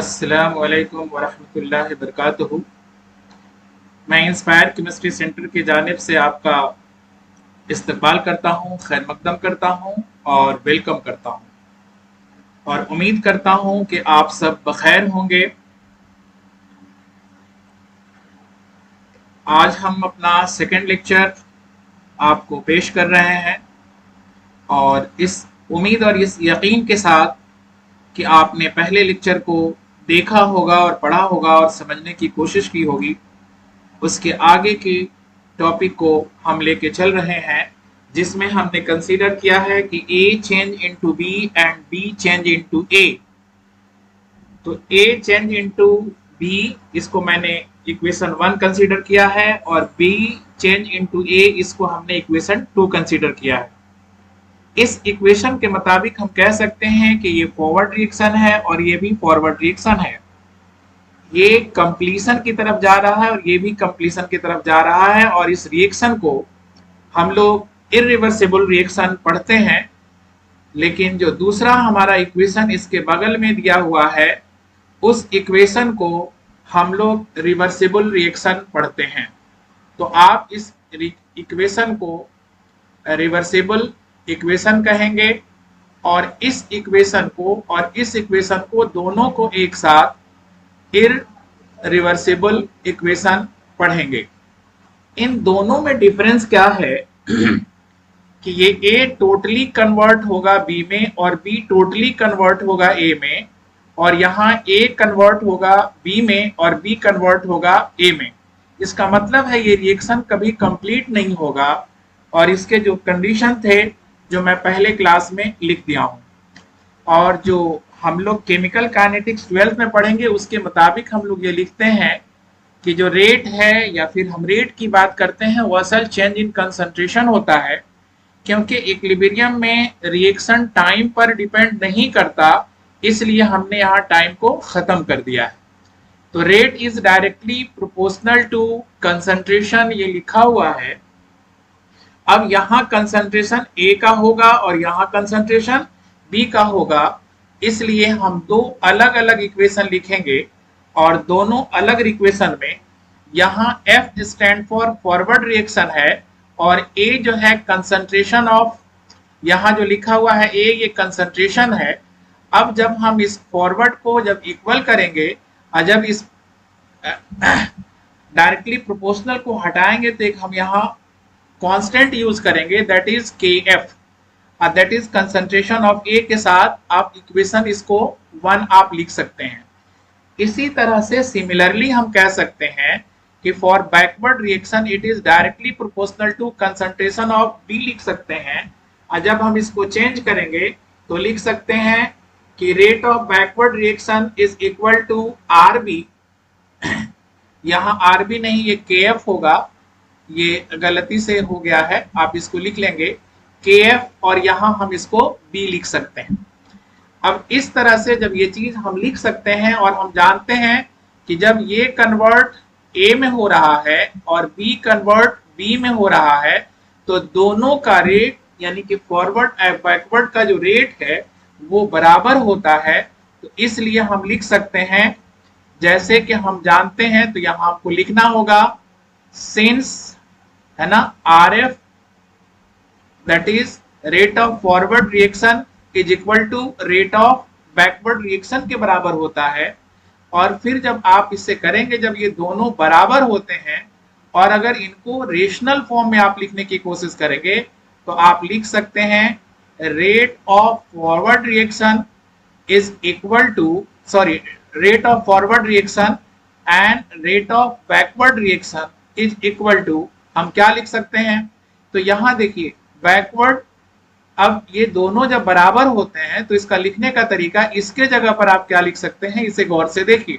अस्सलामु अलैकुम वरहमतुल्लाहि वबरकातुहू। मैं इंस्पायर केमिस्ट्री सेंटर की जानिब से आपका इस्तकबाल करता हूँ, खैर मकदम करता हूँ और वेलकम करता हूँ और उम्मीद करता हूँ कि आप सब बखैर होंगे। आज हम अपना सेकंड लेक्चर आपको पेश कर रहे हैं और इस उम्मीद और इस यकीन के साथ कि आपने पहले लेक्चर को देखा होगा और पढ़ा होगा और समझने की कोशिश की होगी। उसके आगे की टॉपिक को हम लेके चल रहे हैं, जिसमें हमने कंसीडर किया है कि A change into B and B change into A। तो A चेंज इनटू B इसको मैंने इक्वेशन 1 कंसीडर किया है और B चेंज इनटू A इसको हमने इक्वेशन 2 कंसीडर किया है। इस इक्वेशन के मुताबिक हम कह सकते हैं कि ये फॉरवर्ड रिएक्शन है और ये भी फॉरवर्ड रिएक्शन है। ये कंप्लीशन की तरफ जा रहा है और ये भी कंप्लीशन की तरफ जा रहा है और इस रिएक्शन को हम लोग इरिवर्सिबल रिएक्शन पढ़ते हैं। लेकिन जो दूसरा हमारा इक्वेशन इसके बगल में दिया हुआ है, उस इक्वेशन को हम लोग रिवर्सिबल रिएक्शन पढ़ते हैं। तो आप इस इक्वेशन को रिवर्सिबल इक्वेशन कहेंगे और इस इक्वेशन को दोनों को एक साथ इरिवर्सिबल इक्वेशन पढ़ेंगे। इन दोनों में डिफरेंस क्या है कि ये A टोटली कन्वर्ट होगा B में और B टोटली कन्वर्ट होगा A में, और यहाँ A कन्वर्ट होगा B में और B कन्वर्ट होगा A में। इसका मतलब है ये रिएक्शन कभी कंप्लीट नहीं होगा और इसके जो कंडीशन थे जो मैं पहले क्लास में लिख दिया हूँ और जो हम लोग केमिकल काइनेटिक्स 12th में पढ़ेंगे उसके मुताबिक हम लोग ये लिखते हैं कि जो रेट है या फिर हम रेट की बात करते हैं वो असल चेंज इन कंसंट्रेशन होता है, क्योंकि इक्विलिब्रियम में रिएक्शन टाइम पर डिपेंड नहीं करता, इसलिए हमने यहाँ टाइम को खत्म कर दिया है। तो rate is directly proportional to concentration, ये लिखा हुआ है। अब यहाँ कंसंट्रेशन A का होगा और यहाँ कंसंट्रेशन B का होगा, इसलिए हम दो अलग अलग इक्वेशन लिखेंगे और दोनों अलग इक्वेशन में यहाँ F stand for forward reaction है और A जो है कंसंट्रेशन ऑफ, यहाँ जो लिखा हुआ है A ये कंसंट्रेशन है। अब जब हम इस फॉरवर्ड को जब इक्वल करेंगे और जब इस डायरेक्टली प्रोपोर्शनल को हटाएंगे तो एक हम यहाँ कांस्टेंट यूज करेंगे, that is KF, that is concentration of A के साथ आप इक्वेशन इसको 1 आप लिख सकते हैं। इसी तरह से सिमिलरली हम कह सकते हैं कि for backward reaction it is directly proportional to concentration of B लिख सकते हैं, और जब हम इसको चेंज करेंगे तो लिख सकते हैं कि rate of backward reaction is equal to RB। यहाँ RB नहीं, ये KF होगा, ये गलती से हो गया है, आप इसको लिख लेंगे KF और यहाँ हम इसको B लिख सकते हैं। अब इस तरह से जब ये चीज हम लिख सकते हैं और हम जानते हैं कि जब ये कन्वर्ट A में हो रहा है और B कन्वर्ट B में हो रहा है तो दोनों का रेट यानी कि फॉरवर्ड एंड बैकवर्ड का जो रेट है वो बराबर होता है। तो इसलिए हम लिख सकते हैं, जैसे कि हम जानते हैं, तो यहाँ आपको लिखना होगा सिंस, है ना, RF that is rate of forward reaction is equal to rate of backward reaction के बराबर होता है। और फिर जब आप इससे करेंगे, जब ये दोनों बराबर होते हैं और अगर इनको रेशनल फॉर्म में आप लिखने की कोशिश करेंगे तो आप लिख सकते हैं rate of forward reaction is equal to, sorry, rate of forward reaction and rate of backward reaction is equal to, हम क्या लिख सकते हैं, तो यहां देखिए बैकवर्ड, अब ये दोनों जब बराबर होते हैं तो इसका लिखने का तरीका, इसके जगह पर आप क्या लिख सकते हैं, इसे गौर से देखिए।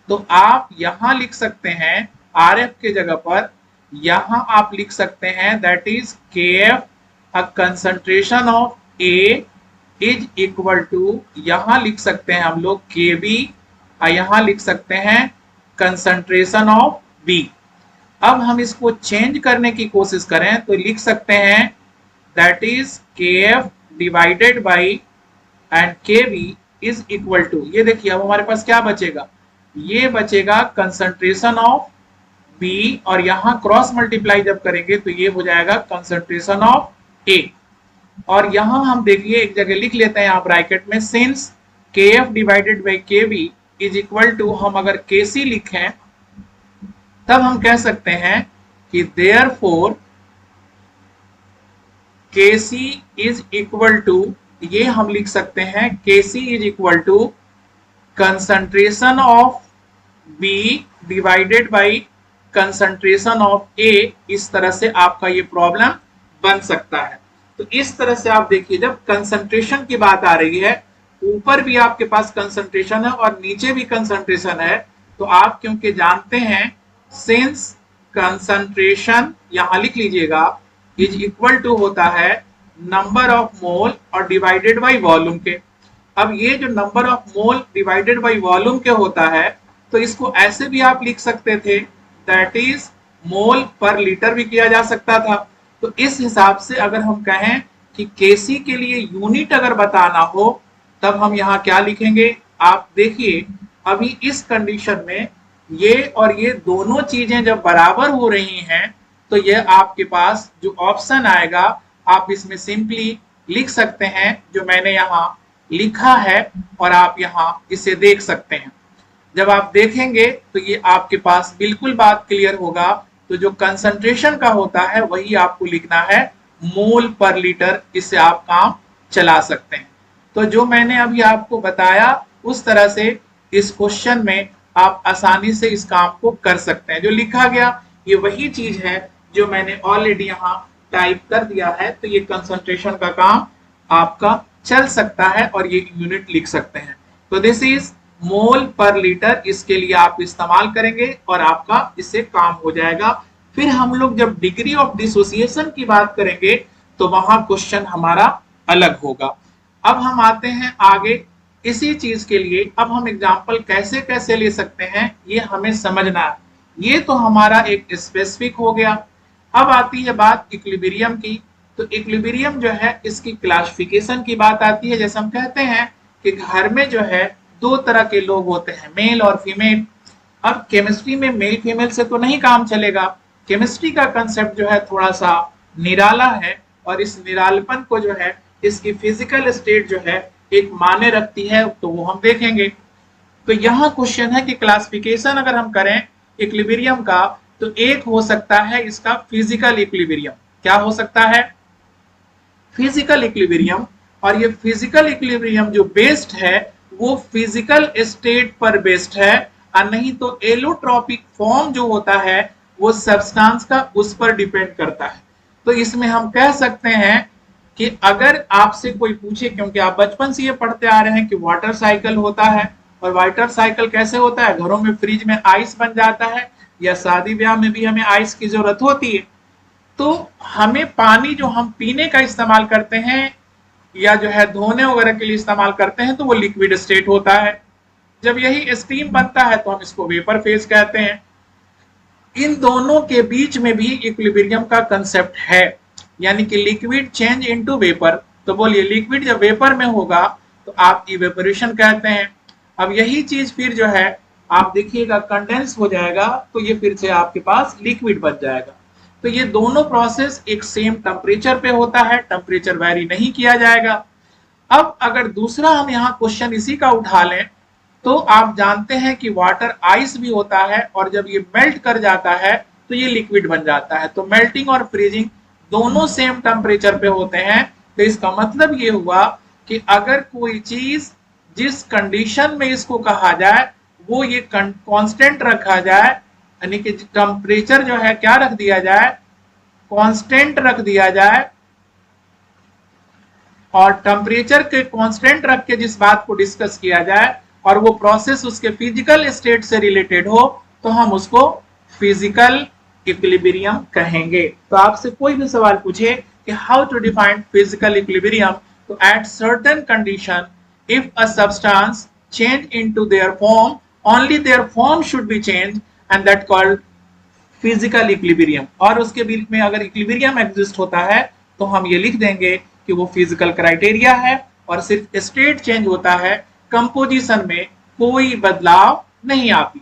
तो आप यहां लिख सकते हैं RF के जगह पर, यहां आप लिख सकते हैं that is KF, uh concentration of A is equal to, यहां लिख सकते हैं हम लोग KB, और यहां लिख सकते हैं कंसंट्रेशन ऑफ B। अब हम इसको चेंज करने की कोशिश करें तो लिख सकते हैं that is KF divided by and KB is equal to, ये देखिए अब हमारे पास क्या बचेगा, ये बचेगा कंसंट्रेशन ऑफ बी, और यहां क्रॉस मल्टीप्लाई जब करेंगे तो ये हो जाएगा कंसंट्रेशन ऑफ ए। और यहां हम देखिए एक जगह लिख लेते हैं यहाँ ब्रैकेट में, सिंस के एफ डिवाइडेड बाई के बी इज इक्वल टू, हम अगर के सी लिखें तब हम कह सकते हैं कि देयरफॉर के सी इज इक्वल टू, ये हम लिख सकते हैं के C is equal to concentration of B divided by concentration of A. इस तरह से आपका ये प्रॉब्लम बन सकता है। तो इस तरह से आप देखिए जब कंसंट्रेशन की बात आ रही है, ऊपर भी आपके पास कंसंट्रेशन है और नीचे भी कंसंट्रेशन है, तो आप क्योंकि जानते हैं सिंस कंसंट्रेशन, यहां लिख लीजिएगा, इज इक्वल टू होता है नंबर ऑफ मोल और डिवाइडेड बाई वॉल्यूम के। अब ये जो number of mole divided by volume के होता है, तो इसको ऐसे भी आप लिख सकते थे, दैट इज मोल पर लीटर भी किया जा सकता था। तो इस हिसाब से अगर हम कहें कि केसी के लिए यूनिट अगर बताना हो, तब हम यहाँ क्या लिखेंगे, आप देखिए अभी इस कंडीशन में ये और ये दोनों चीजें जब बराबर हो रही हैं, तो ये आपके पास जो ऑप्शन आएगा आप इसमें सिंपली लिख सकते हैं जो मैंने यहाँ लिखा है, और आप यहाँ इसे देख सकते हैं। जब आप देखेंगे तो ये आपके पास बिल्कुल बात क्लियर होगा। तो जो कंसंट्रेशन का होता है वही आपको लिखना है मोल पर लीटर, इससे आप काम चला सकते हैं। तो जो मैंने अभी आपको बताया उस तरह से इस क्वेश्चन में आप आसानी से इस काम को कर सकते हैं। जो लिखा गया ये वही चीज है जो मैंने ऑलरेडी यहाँ टाइप कर दिया है। तो ये कंसंट्रेशन का काम आपका चल सकता है और ये यूनिट लिख सकते हैं। तो दिस इज मोल पर लीटर, इसके लिए आप इस्तेमाल करेंगे और आपका इससे काम हो जाएगा। फिर हम लोग जब डिग्री ऑफ डिसोसिएशन की बात करेंगे तो वहां क्वेश्चन हमारा अलग होगा। अब हम आते हैं आगे इसी चीज के लिए। अब हम एग्जांपल कैसे कैसे ले सकते हैं ये हमें समझना है। ये तो हमारा एक स्पेसिफिक हो गया। अब आती है बात इक्विलिब्रियम की। तो इक्विलिब्रियम जो है इसकी क्लासिफिकेशन की बात आती है। जैसे हम कहते हैं कि घर में जो है दो तरह के लोग होते हैं, मेल और फीमेल। अब केमिस्ट्री में मेल फीमेल से तो नहीं काम चलेगा। केमिस्ट्री का कंसेप्ट जो है थोड़ा सा निराला है, और इस निरालपन को जो है इसकी फिजिकल स्टेट जो है एक माने रखती है, तो वो हम देखेंगे। तो यहाँ क्वेश्चन है कि क्लासिफिकेशन अगर हम करें इक्विलिब्रियम का, तो एक हो सकता है इसका फिजिकल इक्विलिब्रियम। क्या हो सकता है? Physical equilibrium. और ये फिजिकल इक्विलिब्रियम जो बेस्ड है वो फिजिकल स्टेट पर बेस्ड है, और नहीं तो एलोट्रॉपिक फॉर्म जो होता है वो सब्सटेंस का उस पर डिपेंड करता है। तो इसमें हम कह सकते हैं कि अगर आपसे कोई पूछे, क्योंकि आप बचपन से ये पढ़ते आ रहे हैं कि वाटर साइकिल होता है, और वाटर साइकिल कैसे होता है, घरों में फ्रिज में आइस बन जाता है, या शादी ब्याह में भी हमें आइस की जरूरत होती है। तो हमें पानी जो हम पीने का इस्तेमाल करते हैं या जो है धोने वगैरह के लिए इस्तेमाल करते हैं, तो वो लिक्विड स्टेट होता है। जब यही स्टीम बनता है तो हम इसको वेपर फेज कहते हैं। इन दोनों के बीच में भी इक्विलिब्रियम का कंसेप्ट है, यानी कि लिक्विड चेंज इनटू वेपर। तो बोलिए लिक्विड जब वेपर में होगा तो आप इवेपोरेशन कहते हैं। अब यही चीज फिर जो है आप देखिएगा कंडेंस हो जाएगा, तो ये फिर से आपके पास लिक्विड बन जाएगा। तो ये दोनों प्रोसेस एक सेम टेम्परेचर पे होता है, टेम्परेचर वेरी नहीं किया जाएगा। अब अगर दूसरा हम यहाँ क्वेश्चन इसी का उठा लें, तो आप जानते हैं कि वाटर आइस भी होता है, और जब ये मेल्ट कर जाता है तो ये लिक्विड बन जाता है। तो मेल्टिंग और फ्रीजिंग दोनों सेम टेम्परेचर पे होते हैं। तो इसका मतलब ये हुआ कि अगर कोई चीज जिस कंडीशन में इसको कहा जाए वो ये कांस्टेंट रखा जाए, यानी कि टेम्परेचर जो है क्या रख दिया जाए, कांस्टेंट रख दिया जाए, और टेम्परेचर के कांस्टेंट रख के जिस बात को डिस्कस किया जाए और वो प्रोसेस उसके फिजिकल स्टेट से रिलेटेड हो, तो हम उसको फिजिकल इक्विलिब्रियम कहेंगे। तो आपसे कोई भी सवाल पूछे कि how to define physical equilibrium, तो at certain condition if a substance change into their form, only their form should be changed and that called physical equilibrium। और उसके बीच में अगर इक्विलिब्रियम एग्जिस्ट होता है तो हम ये लिख देंगे कि वो फिजिकल क्राइटेरिया है, और सिर्फ स्टेट चेंज होता है कंपोजिशन में कोई बदलाव नहीं आती।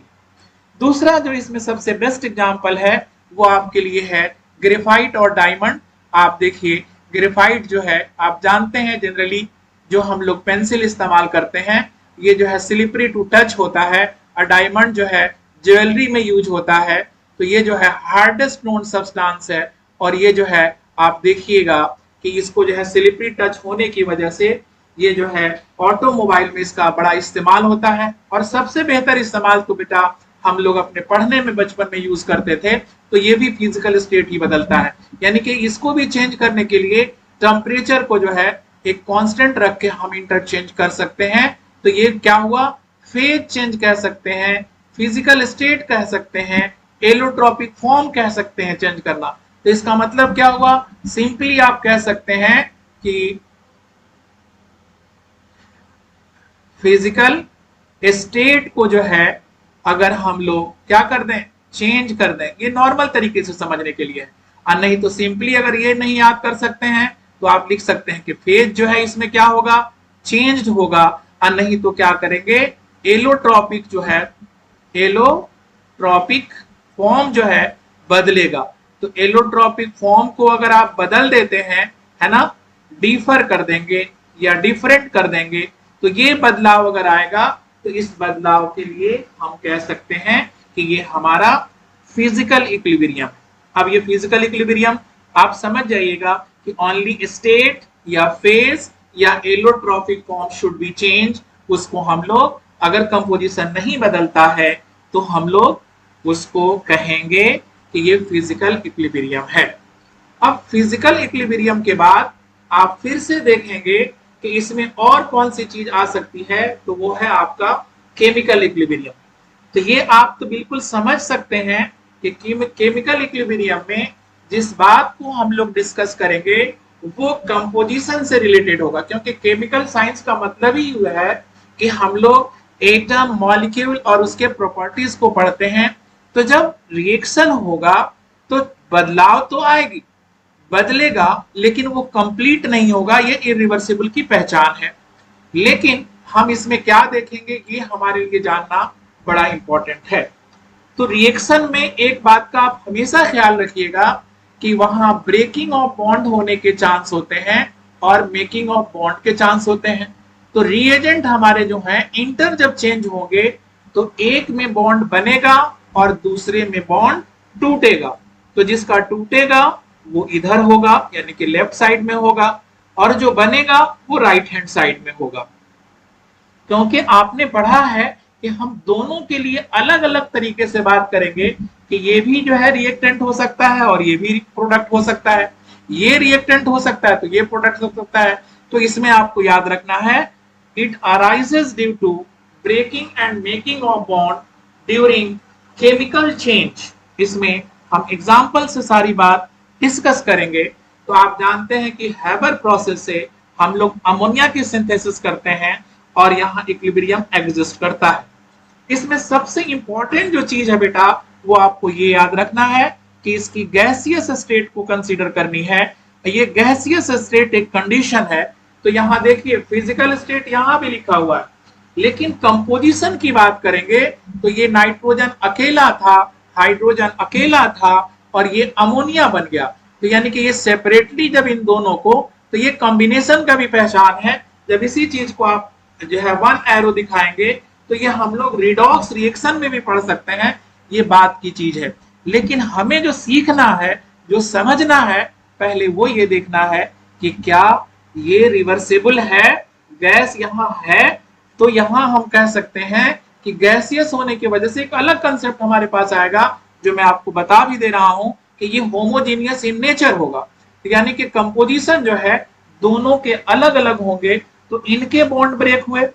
दूसरा जो इसमें सबसे बेस्ट एग्जांपल है वो आपके लिए है ग्रेफाइट और डायमंड। आप देखिए ग्रेफाइट जो है आप जानते हैं जनरली जो हम लोग पेंसिल इस्तेमाल करते हैं ये जो है स्लिपरी टू टच होता है, और डायमंड जो है ज्वेलरी में यूज होता है। तो ये जो है हार्डेस्ट नोन सब्सटेंस है, और ये जो है आप देखिएगा कि इसको जो है स्लिपरी टच होने की वजह से ये जो है ऑटोमोबाइल में इसका बड़ा इस्तेमाल होता है। और सबसे बेहतर इस्तेमाल तो बेटा हम लोग अपने पढ़ने में बचपन में यूज करते थे। तो ये भी फिजिकल स्टेट ही बदलता है, यानी कि इसको भी चेंज करने के लिए टेम्परेचर को जो है एक कांस्टेंट रख के हम इंटरचेंज कर सकते हैं। तो ये क्या हुआ, फेज चेंज कह सकते हैं, फिजिकल स्टेट कह सकते हैं, एलोट्रॉपिक फॉर्म कह सकते हैं चेंज करना। तो इसका मतलब क्या हुआ, सिंपली आप कह सकते हैं कि फिजिकल स्टेट को जो है अगर हम लोग क्या कर दें, चेंज कर दें, ये नॉर्मल तरीके से समझने के लिए है। और नहीं तो सिंपली अगर ये नहीं याद कर सकते हैं तो आप लिख सकते हैं कि फेज जो है इसमें क्या होगा, चेंज होगा। और नहीं तो क्या करेंगे, एलोट्रॉपिक जो है, एलोट्रॉपिक फॉर्म जो है बदलेगा। तो एलोट्रॉपिक फॉर्म को अगर आप बदल देते हैं, है ना, डिफर कर देंगे या डिफरेंट कर देंगे, तो ये बदलाव अगर आएगा तो इस बदलाव के लिए हम कह सकते हैं कि ये हमारा फिजिकल इक्विलिब्रियम। अब ये फिजिकल इक्विलिब्रियम आप समझ जाइएगा कि ओनली स्टेट या फेज या allotropic form should be change. उसको हम लोग अगर कंपोजिशन नहीं बदलता है तो हम लोग उसको कहेंगे कि ये फिजिकल इक्विलिब्रियम है। अब फिजिकल इक्विलिब्रियम के बाद आप फिर से देखेंगे कि इसमें और कौन सी चीज आ सकती है, तो वो है आपका केमिकल इक्विलिब्रियम। तो ये आप तो बिल्कुल समझ सकते हैं कि केमिकल इक्विलिब्रियम में जिस बात को हम लोग डिस्कस करेंगे वो कंपोजिशन से रिलेटेड होगा, क्योंकि केमिकल साइंस का मतलब ही हुआ है कि हम लोग एटम, मॉलिक्यूल और उसके प्रॉपर्टीज को पढ़ते हैं। तो जब रिएक्शन होगा तो बदलाव तो आएगी, बदलेगा, लेकिन वो कंप्लीट नहीं होगा, ये इरिवर्सिबल की पहचान है। लेकिन हम इसमें क्या देखेंगे ये हमारे लिए जानना बड़ा इंपॉर्टेंट है। तो रिएक्शन में एक बात का आप हमेशा ख्याल रखिएगा कि वहां ब्रेकिंग ऑफ बॉन्ड होने के चांस होते हैं और मेकिंग ऑफ बॉन्ड के चांस होते हैं। तो रिएजेंट हमारे जो हैं इंटर जब चेंज होंगे तो एक में बॉन्ड बनेगा और दूसरे में बॉन्ड टूटेगा। तो जिसका टूटेगा वो इधर होगा, यानी कि लेफ्ट साइड में होगा, और जो बनेगा वो राइट हैंड साइड में होगा। क्योंकि आपने पढ़ा है कि हम दोनों के लिए अलग अलग तरीके से बात करेंगे कि ये भी जो है रिएक्टेंट हो सकता है और ये भी प्रोडक्ट हो सकता है, ये रिएक्टेंट हो सकता है तो ये प्रोडक्ट हो सकता है। तो इसमें आपको याद रखना है, it arises due to breaking and making of bond during chemical change. इसमें हम एग्जाम्पल से सारी बात डिस्कस करेंगे। तो आप जानते हैं कि हैबर प्रोसेस से हम लोग अमोनिया की सिंथेसिस करते हैं और यहाँ इक्विलिब्रियम एग्जिस्ट करता है। इसमें सबसे इंपॉर्टेंट जो चीज है बेटा वो आपको ये याद रखना है कि इसकी गैसियस स्टेट को कंसीडर करनी है। ये गैसियस स्टेट एक कंडीशन है। तो यहाँ देखिए फिजिकल स्टेट यहाँ भी लिखा हुआ है, लेकिन कंपोजिशन की बात करेंगे तो ये नाइट्रोजन अकेला था, हाइड्रोजन अकेला था और ये अमोनिया बन गया। तो यानी कि ये सेपरेटली जब इन दोनों को, तो ये कॉम्बिनेशन का भी पहचान है। जब इसी चीज को आप जो है वन एरो दिखाएंगे तो ये हम लोग रिडॉक्स रिएक्शन में भी पढ़ सकते हैं, ये बात की चीज है। लेकिन हमें जो सीखना है, जो समझना है, पहले वो ये देखना है कि क्या ये रिवर्सिबल है, गैस यहाँ है। तो यहाँ हम कह सकते हैं कि गैसियस होने की वजह से एक अलग कंसेप्ट हमारे पास आएगा जो मैं आपको बता भी दे रहा हूं कि ये होमोजीनियस इन नेचर होगा। यानी कि कंपोजिशन जो है दोनों के अलग अलग होंगे। तो इनके बॉन्ड ब्रेक हुए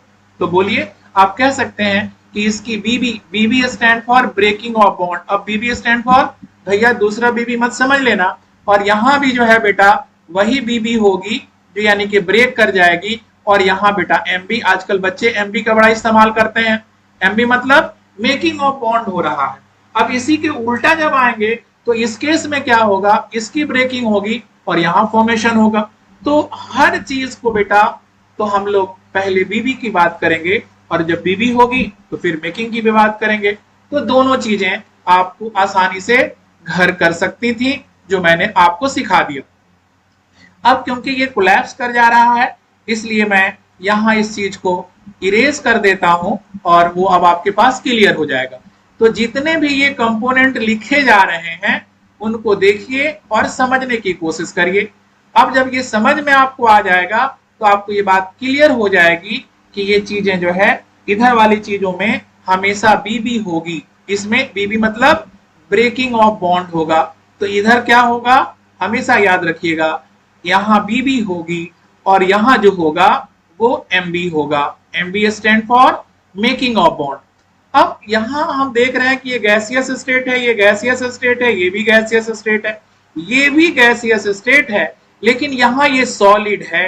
तो बोलिए आप कह सकते हैं कि इसकी BB stand for breaking of bond. अब बीबी स्टैंड फॉर भैया दूसरा बीबी मत समझ लेना, और यहाँ भी जो है बेटा वही बीबी होगी जो यानी कि ब्रेक कर जाएगी। और यहाँ बेटा एमबी, आजकल बच्चे एमबी का बड़ा इस्तेमाल करते हैं। एमबी मतलब मेकिंग ऑफ बॉन्ड हो रहा है। अब इसी के उल्टा जब आएंगे तो इस केस में क्या होगा, इसकी ब्रेकिंग होगी और यहाँ फॉर्मेशन होगा। तो हर चीज को बेटा तो हम लोग पहले बीबी की बात करेंगे और जब बीबी होगी तो फिर मेकिंग की भी बात करेंगे। तो दोनों चीजें आपको आसानी से घर कर सकती थी, जो मैंने आपको सिखा दिया। अब क्योंकि ये कोलैप्स कर जा रहा है, इसलिए मैं यहां इस चीज को इरेज कर देता हूं और वो अब आपके पास क्लियर हो जाएगा। तो जितने भी ये कंपोनेंट लिखे जा रहे हैं उनको देखिए और समझने की कोशिश करिए। अब जब ये समझ में आपको आ जाएगा तो आपको ये बात क्लियर हो जाएगी कि ये चीजें जो है इधर वाली चीजों में हमेशा बीबी होगी। इसमें बीबी मतलब ब्रेकिंग ऑफ बॉन्ड होगा। तो इधर क्या होगा, हमेशा याद रखिएगा, यहाँ बीबी होगी और यहाँ जो होगा वो एमबी होगा। MB stand for making of bond. अब यहां हम देख रहे हैं कि ये गैसियस स्टेट है, ये गैसियस स्टेट है, ये भी गैसियस स्टेट है, ये भी गैसियस स्टेट है, लेकिन यहां ये सॉलिड है।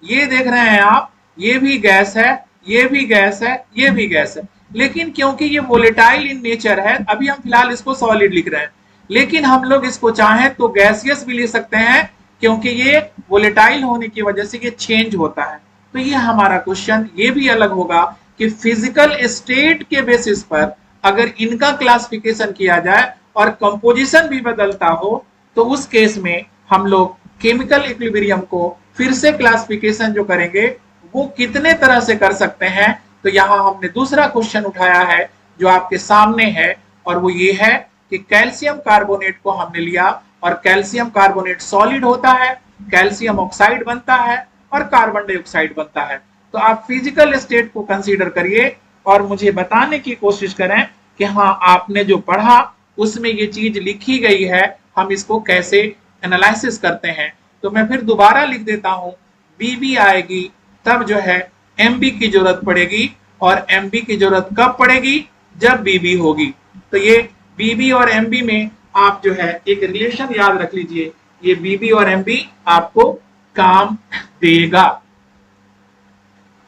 ये देख रहे हैं आप, ये भी गैस है, ये भी गैस है, ये भी गैस है, लेकिन क्योंकि ये वोलेटाइल इन नेचर है, अभी हम फिलहाल इसको सॉलिड लिख रहे हैं, लेकिन हम लोग इसको चाहें तो गैसियस भी लिख सकते हैं, क्योंकि ये वोलेटाइल होने की वजह से ये चेंज होता है। तो ये हमारा क्वेश्चन ये भी अलग होगा कि फिजिकल स्टेट के बेसिस पर अगर इनका क्लासिफिकेशन किया जाए और कंपोजिशन भी बदलता हो, तो उस केस में हम लोग केमिकल इक्विलिब्रियम को फिर से क्लासिफिकेशन जो करेंगे वो कितने तरह से कर सकते हैं। तो यहाँ हमने दूसरा क्वेश्चन उठाया है जो आपके सामने है, और वो ये है कि कैल्शियम कार्बोनेट को हमने लिया और कैल्शियम कार्बोनेट सॉलिड होता है, कैल्शियम ऑक्साइड बनता है और कार्बन डाइऑक्साइड बनता है। तो आप फिजिकल स्टेट को कंसीडर करिए और मुझे बताने की कोशिश करें कि हाँ, आपने जो पढ़ा उसमें ये चीज लिखी गई है, हम इसको कैसे एनालिसिस करते हैं। तो मैं फिर दोबारा लिख देता हूं, बीबी आएगी तब जो है एमबी की जरूरत पड़ेगी, और एमबी की जरूरत कब पड़ेगी, जब बीबी होगी। तो ये बीबी और एमबी में आप जो है एक रिलेशन याद रख लीजिए, ये बीबी और एमबी आपको काम देगा।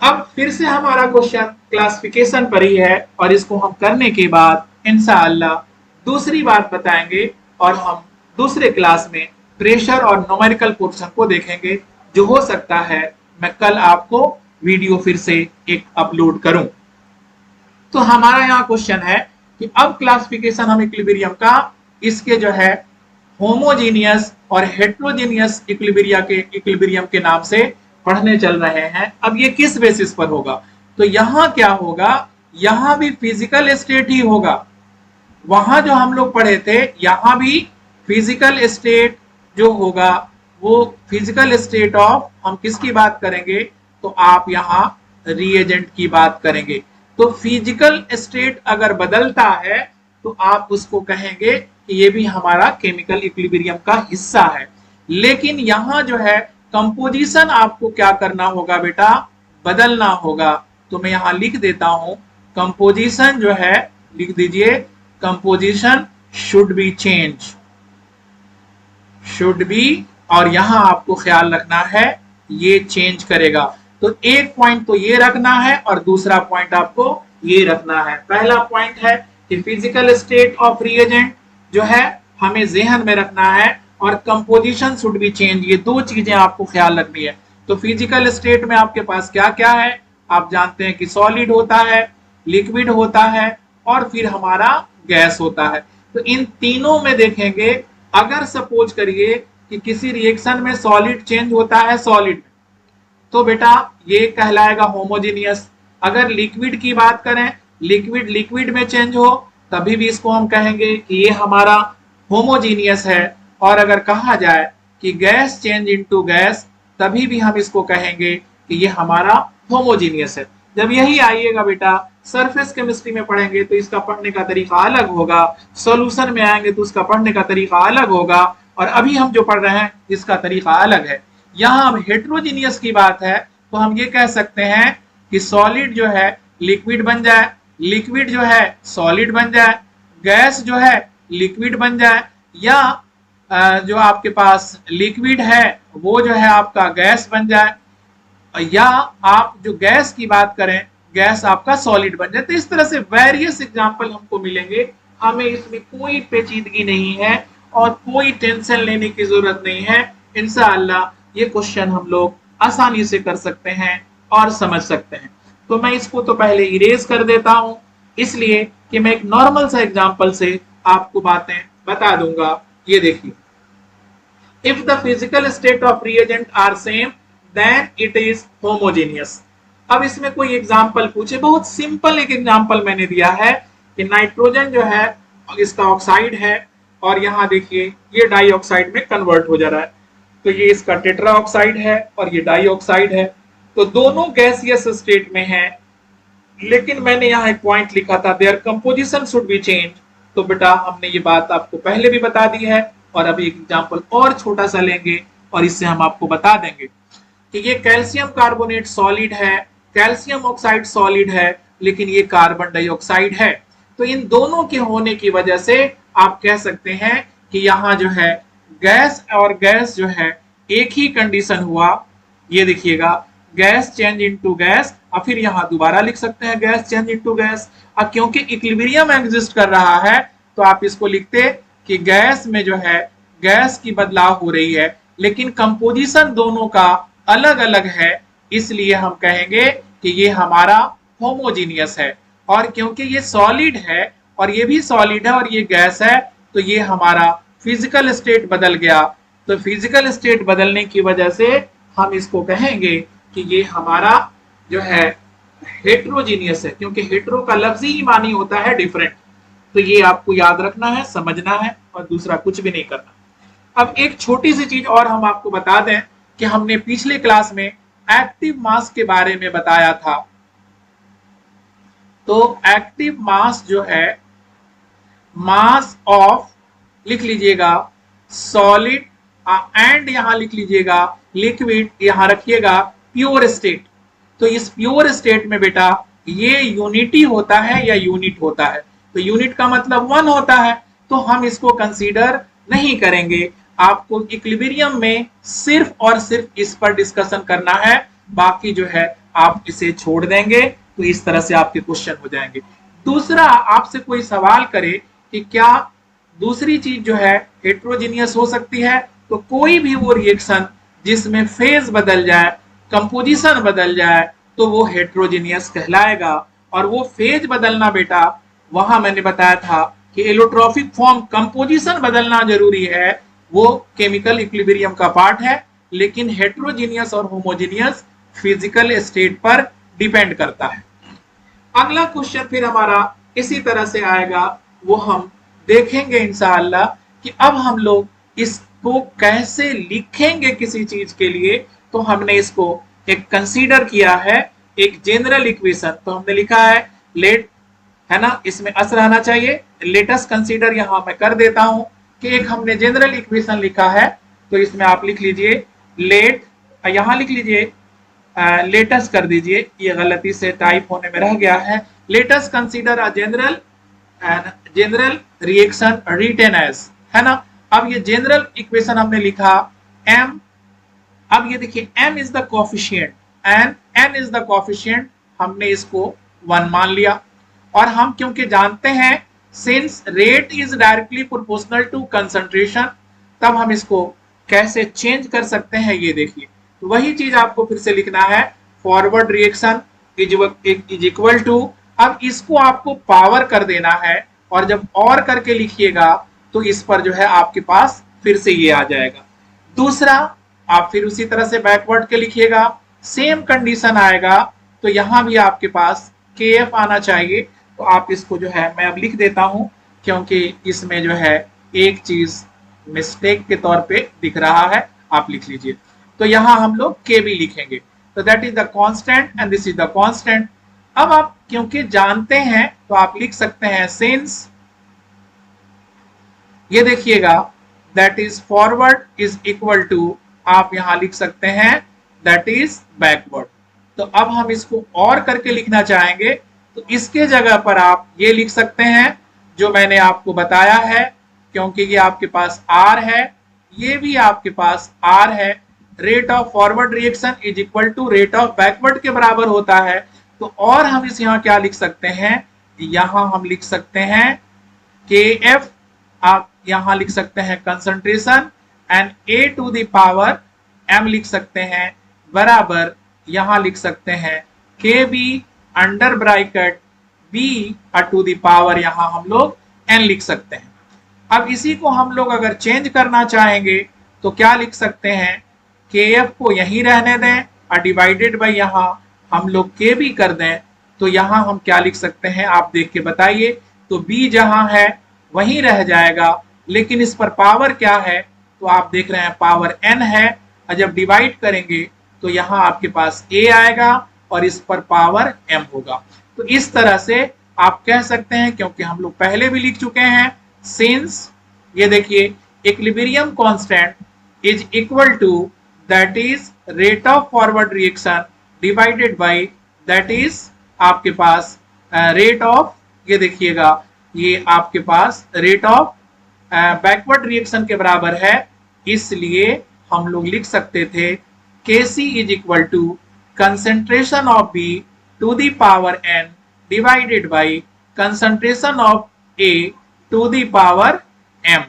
अब फिर से हमारा क्वेश्चन क्लासिफिकेशन पर ही है, और इसको हम करने के बाद इंशाअल्लाह दूसरी बात बताएंगे और हम दूसरे क्लास में प्रेशर और न्यूमेरिकल पोर्शन को देखेंगे, जो हो सकता है मैं कल आपको वीडियो फिर से एक अपलोड करूं। तो हमारा यहाँ क्वेश्चन है कि अब क्लासिफिकेशन हम इक्विलिब्रियम का इसके जो है होमोजीनियस और हेट्रोजीनियस इक्विलिब्रियम के नाम से पढ़ने चल रहे हैं। अब ये किस बेसिस पर होगा, तो यहाँ क्या होगा, यहाँ भी फिजिकल स्टेट ही होगा। वहां जो हम लोग पढ़े थे, यहाँ भी फिजिकल स्टेट जो होगा वो फिजिकल स्टेट ऑफ, हम किसकी बात करेंगे, तो आप यहाँ रिएजेंट की बात करेंगे। तो फिजिकल स्टेट अगर बदलता है तो आप उसको कहेंगे कि ये भी हमारा केमिकल इक्विलिब्रियम का हिस्सा है। लेकिन यहाँ जो है कंपोजिशन आपको क्या करना होगा बेटा, बदलना होगा। तो मैं यहाँ लिख देता हूं, कंपोजिशन जो है, लिख दीजिए, composition should be change, should be, और यहां आपको ख्याल रखना है ये चेंज करेगा। तो एक पॉइंट तो ये रखना है और दूसरा पॉइंट आपको ये रखना है। पहला पॉइंट है कि फिजिकल स्टेट ऑफ रिएजेंट जो है हमें जहन में रखना है, और कंपोजिशन शुड बी चेंज, ये दो चीजें आपको ख्याल रखनी है। तो फिजिकल स्टेट में आपके पास क्या क्या है, आप जानते हैं कि सॉलिड होता है, लिक्विड होता है और फिर हमारा गैस होता है। तो इन तीनों में देखेंगे, अगर सपोज करिए कि किसी रिएक्शन में सॉलिड चेंज होता है सॉलिड, तो बेटा ये कहलाएगा होमोजीनियस। अगर लिक्विड की बात करें, लिक्विड लिक्विड में चेंज हो, तभी भी इसको हम कहेंगे कि ये हमारा होमोजीनियस है। और अगर कहा जाए कि गैस चेंज इनटू गैस, तभी भी हम इसको कहेंगे कि ये हमारा होमोजीनियस है। जब यही आइएगा बेटा सरफेस केमिस्ट्री में पढ़ेंगे तो इसका पढ़ने का तरीका अलग होगा, सॉल्यूशन में आएंगे तो उसका पढ़ने का तरीका अलग होगा, और अभी हम जो पढ़ रहे हैं इसका तरीका अलग है। यहाँ हम हेट्रोजीनियस की बात है तो हम ये कह सकते हैं कि सॉलिड जो है लिक्विड बन जाए, लिक्विड जो है सॉलिड बन जाए, गैस जो है लिक्विड बन जाए, या जो आपके पास लिक्विड है वो जो है आपका गैस बन जाए, या आप जो गैस की बात करें गैस आपका सॉलिड बन जाए। तो इस तरह से वेरियस एग्जांपल हमको मिलेंगे, हमें इसमें कोई पेचीदगी नहीं है और कोई टेंशन लेने की जरूरत नहीं है। इंशाअल्लाह ये क्वेश्चन हम लोग आसानी से कर सकते हैं। और समझ सकते हैं। तो मैं इसको तो पहले इरेज कर देता हूं, इसलिए कि मैं एक नॉर्मल सा एग्जांपल से आपको बातें बता दूंगा। ये देखिए, if the physical state of reagent are same then it is homogeneous। अब इसमें कोई एग्जांपल पूछे, बहुत सिंपल एक एग्जांपल मैंने दिया है कि नाइट्रोजन जो है इसका ऑक्साइड है और यहां देखिए ये डाइऑक्साइड में कन्वर्ट हो जा रहा है, तो ये इसका टेट्रा ऑक्साइड है और ये डाइऑक्साइड है, तो दोनों गैसियस स्टेट में है। लेकिन मैंने यहाँ एक पॉइंट लिखा था their composition should be change, तो बेटा हमने ये बात आपको पहले भी बता दी है और अभी एक एग्जांपल और छोटा सा लेंगे और इससे हम आपको बता देंगे कि ये कैल्शियम कार्बोनेट सॉलिड है, कैल्शियम ऑक्साइड सॉलिड है, लेकिन ये कार्बन डाइऑक्साइड है। तो इन दोनों के होने की वजह से आप कह सकते हैं कि यहाँ जो है गैस और गैस जो है एक ही कंडीशन हुआ। ये देखिएगा गैस चेंज इनटू गैस, और फिर यहां दोबारा लिख सकते हैं गैस चेंज इनटू गैस। अब क्योंकि इक्विलिब्रियम एग्जिस्ट कर रहा है तो आप इसको लिखते कि गैस में जो है गैस की बदलाव हो रही है, लेकिन कंपोजिशन दोनों का अलग अलग है, इसलिए हम कहेंगे कि ये हमारा होमोजीनियस है। और क्योंकि ये सॉलिड है और ये भी सॉलिड है और ये गैस है, तो ये हमारा फिजिकल स्टेट बदल गया। तो फिजिकल स्टेट बदलने की वजह से हम इसको कहेंगे कि ये हमारा जो है हेट्रोजीनियस है, क्योंकि हेट्रो का लफ्जी ही मानी होता है डिफरेंट। तो ये आपको याद रखना है, समझना है और दूसरा कुछ भी नहीं करना। अब एक छोटी सी चीज और हम आपको बता दें कि हमने पिछले क्लास में एक्टिव मास के बारे में बताया था। तो एक्टिव मास जो है मास ऑफ, लिख लीजिएगा सॉलिड एंड यहां लिख लीजिएगा लिक्विड, यहां रखिएगा प्योर स्टेट। तो इस प्योर स्टेट में बेटा ये यूनिटी होता है या यूनिट होता है, तो यूनिट का मतलब वन होता है, तो हम इसको कंसीडर नहीं करेंगे। आपको इक्विलिब्रियम में सिर्फ और सिर्फ इस पर डिस्कशन करना है, बाकी जो है आप इसे छोड़ देंगे। तो इस तरह से आपके क्वेश्चन हो जाएंगे। दूसरा, आपसे कोई सवाल करे कि क्या दूसरी चीज जो है हेट्रोजीनियस हो सकती है, तो कोई भी वो रिएक्शन जिसमें फेज बदल जाए, कंपोजिशन बदल जाए, तो वो हेट्रोजीनियस कहलाएगा। और वो फेज बदलना बेटा, वहां मैंने बताया था कि एलोट्रोपिक फॉर्म कंपोजिशन बदलना जरूरी है, वो केमिकल इक्विलिब्रियम का पार्ट है, लेकिन हेट्रोजीनियस और होमोजीनियस फिजिकल स्टेट पर डिपेंड करता है। अगला क्वेश्चन फिर हमारा इसी तरह से आएगा, वो हम देखेंगे इंशाअल्लाह कि अब हम लोग इसको कैसे लिखेंगे किसी चीज के लिए। तो हमने इसको एक कंसीडर किया है एक जनरल इक्वेशन, तो हमने लिखा है लेट, है ना, इसमें अस रहना चाहिए, लेटस कंसीडर यहां मैं कर देता हूं कि एक हमने जनरल इक्वेशन लिखा है, तो इसमें आप लिख लीजिए लेट, यहां लिख लीजिए लेटस कर दीजिए, ये गलती से टाइप होने में रह गया है। Let's consider a general reaction written as, है ना। अब ये जनरल इक्वेशन हमने लिखा m, अब ये देखिए m is the coefficient and n is the coefficient, हमने इसको 1 मान लिया। और हम क्योंकि जानते हैं since rate is directly proportional to concentration, तब हम इसको कैसे चेंज कर सकते हैं, ये देखिए। तो वही चीज आपको फिर से लिखना है, forward reaction is equal to, अब इसको आपको पावर कर देना है, और जब और करके लिखिएगा तो इस पर जो है आपके पास फिर से ये आ जाएगा। दूसरा, आप फिर उसी तरह से बैकवर्ड के लिखिएगा, सेम कंडीशन आएगा, तो यहां भी आपके पास KF आना चाहिए। तो आप इसको जो है मैं अब लिख देता हूं, क्योंकि इसमें जो है एक चीज मिस्टेक के तौर पे दिख रहा है, आप लिख लीजिए। तो यहां हम लोग KB लिखेंगे, तो that is the constant and this is the constant. अब आप क्योंकि जानते हैं तो आप लिख सकते हैं सिंस, ये देखिएगा that is forward is equal to, आप यहां लिख सकते हैं दैट इज बैकवर्ड। तो अब हम इसको और करके लिखना चाहेंगे, तो इसके जगह पर आप ये लिख सकते हैं जो मैंने आपको बताया है, क्योंकि ये आपके पास R है, ये भी आपके पास R है, rate of forward reaction is equal to rate of backward के बराबर होता है। तो और हम इस यहाँ क्या लिख सकते हैं, यहां हम लिख सकते हैं KF, आप यहां लिख सकते हैं concentration, and A to the power M लिख सकते हैं बराबर यहां लिख सकते हैं K B under bracket B to the power, यहां हम लोग n लिख सकते हैं। अब इसी को हम लोग अगर चेंज करना चाहेंगे तो क्या लिख सकते हैं, के एफ को यहीं रहने दें और डिवाइडेड बाई यहाँ हम लोग के बी कर दें, तो यहाँ हम क्या लिख सकते हैं आप देख के बताइए। तो बी जहां है वहीं रह जाएगा, लेकिन इस पर पावर क्या है, तो आप देख रहे हैं पावर n है, और जब डिवाइड करेंगे तो यहाँ आपके पास a आएगा और इस पर पावर m होगा। तो इस तरह से आप कह सकते हैं, क्योंकि हम लोग पहले भी लिख चुके हैं, सिंस ये देखिए equilibrium constant is equal to that is rate of forward reaction divided by that is आपके पास रेट ऑफ, ये देखिएगा ये आपके पास रेट ऑफ बैकवर्ड रिएक्शन के बराबर है, इसलिए हम लोग लिख सकते थे Kc is equal to concentration of B to the power n divided by concentration of A to the power m।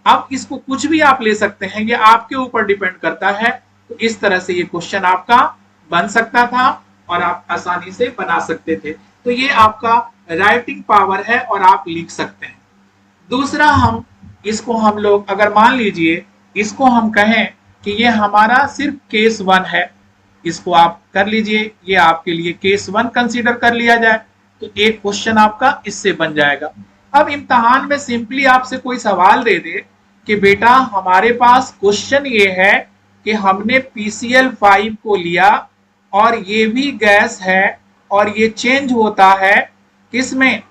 अब इसको कुछ भी आप ले सकते हैं, ये आपके ऊपर डिपेंड करता है। तो इस तरह से ये क्वेश्चन आपका बन सकता था और आप आसानी से बना सकते थे। तो ये आपका राइटिंग पावर है और आप लिख सकते हैं। दूसरा हम इसको हम लोग अगर मान लीजिए इसको हम कहें कि ये हमारा सिर्फ केस 1 है, इसको आप कर लीजिए, ये आपके लिए केस 1 कंसीडर कर लिया जाए, तो एक क्वेश्चन आपका इससे बन जाएगा। अब इम्तहान में सिंपली आपसे कोई सवाल दे दे कि बेटा हमारे पास क्वेश्चन ये है कि हमने PCl5 को लिया और ये भी गैस है और ये चेंज होता है किसमें,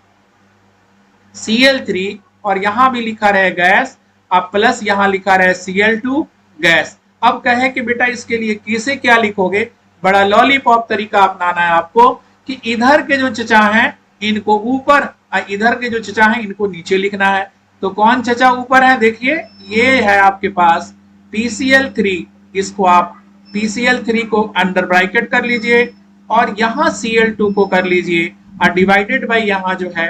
Cl3, और यहां भी लिखा रहे गैस, अब प्लस यहां लिखा रहे Cl2 गैस। अब कहे कि बेटा इसके लिए किसे क्या लिखोगे, बड़ा लॉलीपॉप तरीका अपनाना है आपको कि इधर के जो चचा हैं इनको ऊपर और इधर के जो चचा हैं इनको नीचे लिखना है। तो कौन चचा ऊपर है, देखिए ये है आपके पास PCl3, इसको आप PCl3 को अंडर ब्रैकेट कर लीजिए और यहां Cl2 को कर लीजिए और डिवाइडेड बाय यहां जो है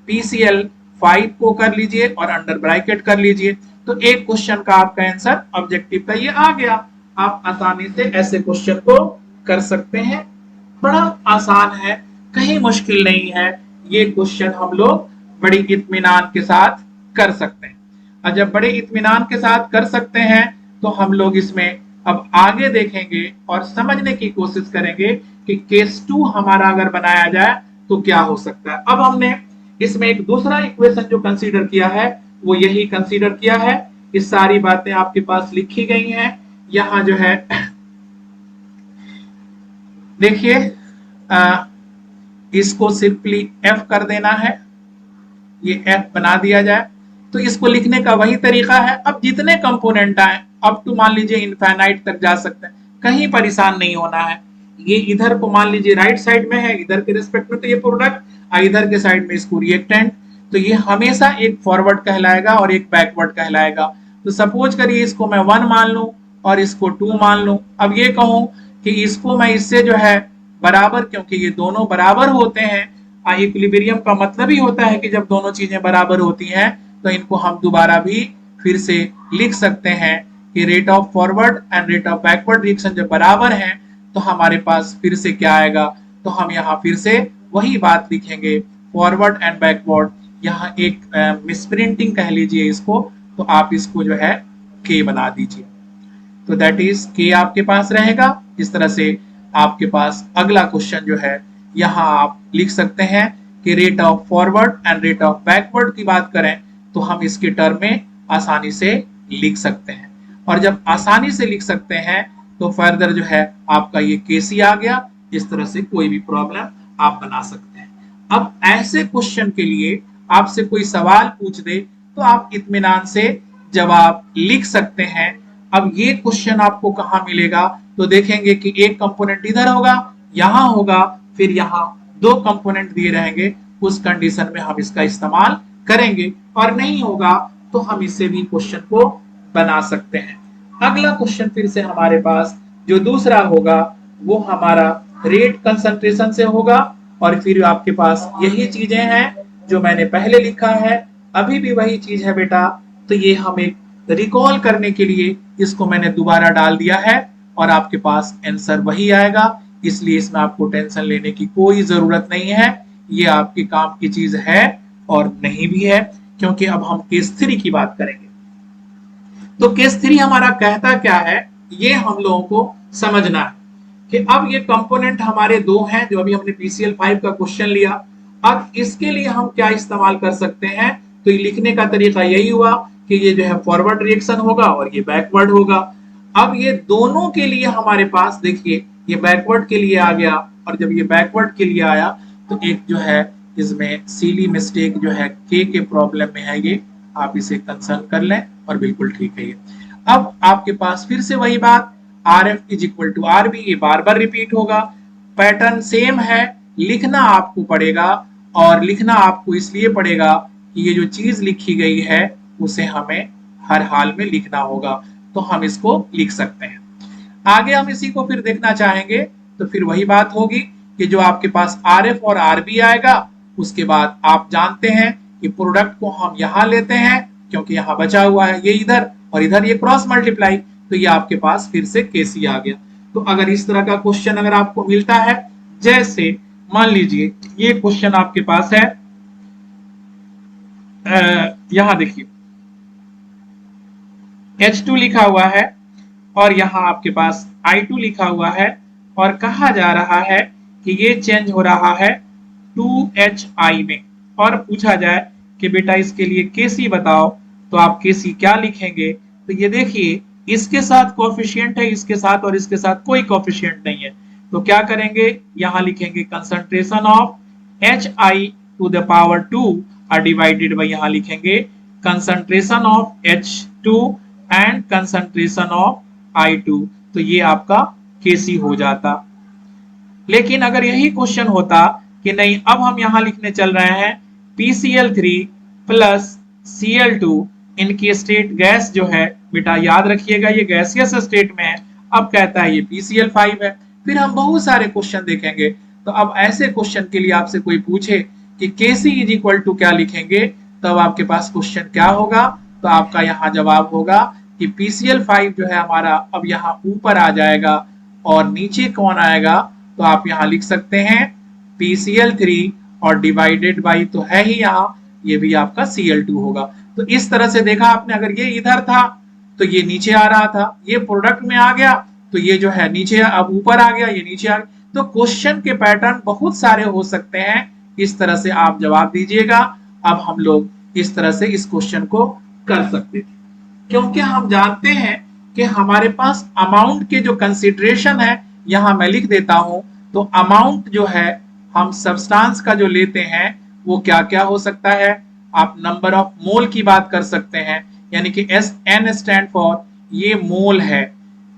PCl5 को कर लीजिए और अंडर ब्रैकेट कर लीजिए। तो एक क्वेश्चन का आपका आंसर ऑब्जेक्टिव का ये आ गया। आप आसानी से ऐसे क्वेश्चन को कर सकते हैं, बड़ा आसान है, कहीं मुश्किल नहीं है। ये क्वेश्चन हम लोग बड़ी इत्मीनान के साथ कर सकते हैं, और जब बड़े इत्मीनान के साथ कर सकते हैं तो हम लोग इसमें अब आगे देखेंगे और समझने की कोशिश करेंगे कि केस 2 हमारा अगर बनाया जाए तो क्या हो सकता है। अब हमने इसमें एक दूसरा इक्वेशन जो कंसीडर किया है वो यही कंसीडर किया है। ये सारी बातें आपके पास लिखी गई हैं, यहां जो है देखिए इसको सिंपली F कर देना है, ये F बना दिया जाए तो इसको लिखने का वही तरीका है। अब जितने कंपोनेंट आए अप टू मान लीजिए इनफाइनाइट तक जा सकते हैं, कहीं परेशान नहीं होना है। ये इधर को मान लीजिए राइट साइड में है, इधर के रिस्पेक्ट में तो ये प्रोडक्ट, इधर के साइड में इसको रिएक्टेंट, तो ये हमेशा एक फॉरवर्ड कहलाएगा और एक बैकवर्ड कहलाएगा। तो सपोज करिए इसको मैं 1 मान लूं और इसको 2 मान लूं। अब ये कहूं कि इसको मैं इससे जो है बराबर, क्योंकि ये दोनों बराबर होते हैं, इक्विलिब्रियम का मतलब ही होता है कि जब दोनों चीजें बराबर होती हैं तो इनको हम दोबारा भी फिर से लिख सकते हैं कि rate of forward and rate of backward reaction जब बराबर हैं तो हमारे पास फिर से क्या आएगा, तो हम यहाँ फिर से वही बात लिखेंगे फॉरवर्ड एंड बैकवर्ड। यहाँ एक मिसप्रिंटिंग कह लीजिए इसको, तो आप इसको जो है के बना दीजिए, तो दैट इज के आपके पास रहेगा। इस तरह से आपके पास अगला क्वेश्चन जो है यहाँ आप लिख सकते हैं कि rate of forward and rate of backward की बात करें तो हम इसके टर्म में आसानी से लिख सकते हैं, और जब आसानी से लिख सकते हैं तो फर्दर जो है आपका ये केसी आ गया। इस तरह से कोई भी प्रॉब्लम आप बना सकते हैं। अब ऐसे क्वेश्चन के लिए आपसे कोई सवाल पूछ दे तो आप इत्मीनान से जवाब लिख सकते हैं। अब ये क्वेश्चन आपको कहाँ मिलेगा, तो देखेंगे कि एक कंपोनेंट इधर होगा, यहां होगा, फिर यहाँ 2 कंपोनेंट दिए रहेंगे, उस कंडीशन में हम इसका इस्तेमाल करेंगे, और नहीं होगा तो हम इससे भी क्वेश्चन को बना सकते हैं। अगला क्वेश्चन फिर से हमारे पास जो दूसरा होगा वो हमारा रेट कंसंट्रेशन से होगा, और फिर आपके पास यही चीजें हैं जो मैंने पहले लिखा है, अभी भी वही चीज है बेटा। तो ये हम एक रिकॉल करने के लिए इसको मैंने दोबारा डाल दिया है और आपके पास आंसर वही आएगा। इसलिए इसमें आपको टेंशन लेने की कोई जरूरत नहीं है। ये आपके काम की चीज है और नहीं भी है, क्योंकि अब हम केस 3 की बात करेंगे। तो केस 3 हमारा कहता क्या है, ये हम लोगों को समझना है कि अब ये कंपोनेंट हमारे दो हैं, जो अभी हमने PCL 5 का क्वेश्चन लिया। अब इसके लिए हम क्या इस्तेमाल कर सकते हैं, तो ये लिखने का तरीका यही हुआ कि ये जो है फॉरवर्ड रिएक्शन होगा और ये बैकवर्ड होगा। अब ये दोनों के लिए हमारे पास देखिए, ये बैकवर्ड के लिए आ गया, और जब ये बैकवर्ड के लिए आया तो एक जो है इसमें सीली मिस्टेक जो है के प्रॉब्लम में है, ये आप इसे कंसर्न कर लें और बिल्कुल ठीक है ये। अब आपके पास फिर से वही बात, R F is equal to R B, ये बार बार रिपीट होगा, पैटर्न सेम है, लिखना आपको पड़ेगा, और लिखना आपको इसलिए पड़ेगा कि ये जो चीज लिखी गई है उसे हमें हर हाल में लिखना होगा, तो हम इसको लिख सकते हैं। आगे हम इसी को फिर देखना चाहेंगे, तो फिर वही बात होगी कि जो आपके पास आर एफ और आर बी आएगा, उसके बाद आप जानते हैं कि प्रोडक्ट को हम यहां लेते हैं, क्योंकि यहां बचा हुआ है ये इधर और इधर ये क्रॉस मल्टीप्लाई, तो ये आपके पास फिर से केसी आ गया। तो अगर इस तरह का क्वेश्चन अगर आपको मिलता है, जैसे मान लीजिए ये क्वेश्चन आपके पास है, यहां देखिए H2 लिखा हुआ है और यहां आपके पास I2 लिखा हुआ है, और कहा जा रहा है कि ये चेंज हो रहा है 2HI में, और पूछा जाए कि बेटा इसके लिए केसी बताओ, तो आप केसी क्या लिखेंगे। तो ये देखिए, इसके साथ कोफिशिएंट है, इसके साथ और इसके साथ कोई कोफिशिएंट नहीं है, तो क्या करेंगे, यहां लिखेंगे concentration of HI to the power 2 और डिवाइडेड बाय, यहां लिखेंगे concentration of H2 and concentration of I2, तो ये आपका केसी हो जाता। लेकिन अगर यही क्वेश्चन होता कि नहीं, अब हम यहां लिखने चल रहे हैं PCl3 प्लस Cl2, इनकी स्टेट गैस जो है, बेटा याद रखिएगा ये गैसियस स्टेट में है, अब कहता है ये PCl5 है। फिर हम बहुत सारे क्वेश्चन देखेंगे, तो अब ऐसे क्वेश्चन के लिए आपसे कोई पूछे कि Kc इज इक्वल टू क्या लिखेंगे, तब आपके पास क्वेश्चन क्या होगा, तो आपका यहाँ जवाब होगा कि PCl5 जो है हमारा अब यहाँ ऊपर आ जाएगा, और नीचे कौन आएगा, तो आप यहाँ लिख सकते हैं PCl3 और डिवाइडेड बाई, तो है ही यहाँ, ये भी आपका Cl2 होगा। तो इस तरह से देखा आपने, अगर ये इधर था तो ये नीचे आ रहा था, ये प्रोडक्ट में आ गया तो ये जो है नीचे, अब ऊपर आ गया, ये नीचे आ गया। तो क्वेश्चन के पैटर्न बहुत सारे हो सकते हैं, इस तरह से आप जवाब दीजिएगा। अब हम लोग इस तरह से इस क्वेश्चन को कर सकते थे, क्योंकि हम जानते हैं कि हमारे पास अमाउंट के जो कंसिडरेशन है, यहां मैं लिख देता हूं, तो अमाउंट जो है हम सब्सटेंस का जो लेते हैं वो क्या क्या हो सकता है, आप नंबर ऑफ मोल की बात कर सकते हैं, यानी कि N स्टैंड फॉर ये मोल है,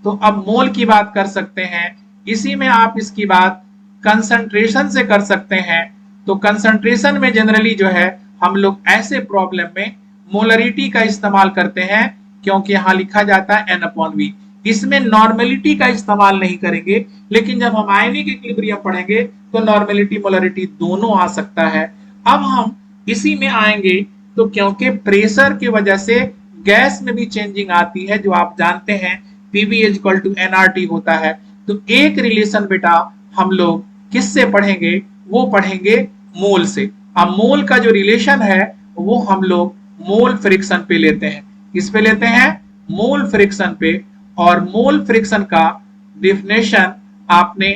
तो अब मोल की बात कर सकते हैं। इसी में आप इसकी बात कंसंट्रेशन से कर सकते हैं, तो कंसंट्रेशन में जनरली जो है हम लोग ऐसे प्रॉब्लम में मोलरिटी का इस्तेमाल करते हैं, क्योंकि यहां लिखा जाता है N/V, इसमें नॉर्मेलिटी का इस्तेमाल नहीं करेंगे, लेकिन जब हम आयनिक इक्विलिब्रियम पढ़ेंगे तो नॉर्मेलिटी मोलरिटी दोनों आ सकता है। अब हम इसी में आएंगे, तो क्योंकि प्रेशर की वजह से गैस में भी चेंजिंग आती है, जो आप जानते हैं PV = nRT होता है, तो एक रिलेशन बेटा हम लोग किससे पढ़ेंगे, वो पढ़ेंगे मोल से। अब मोल का जो रिलेशन है वो हम लोग मोल फ्रिक्शन पे लेते हैं, किस पे लेते हैं, मोल फ्रिक्शन पे। और मोल फ्रिक्शन का डेफिनेशन आपने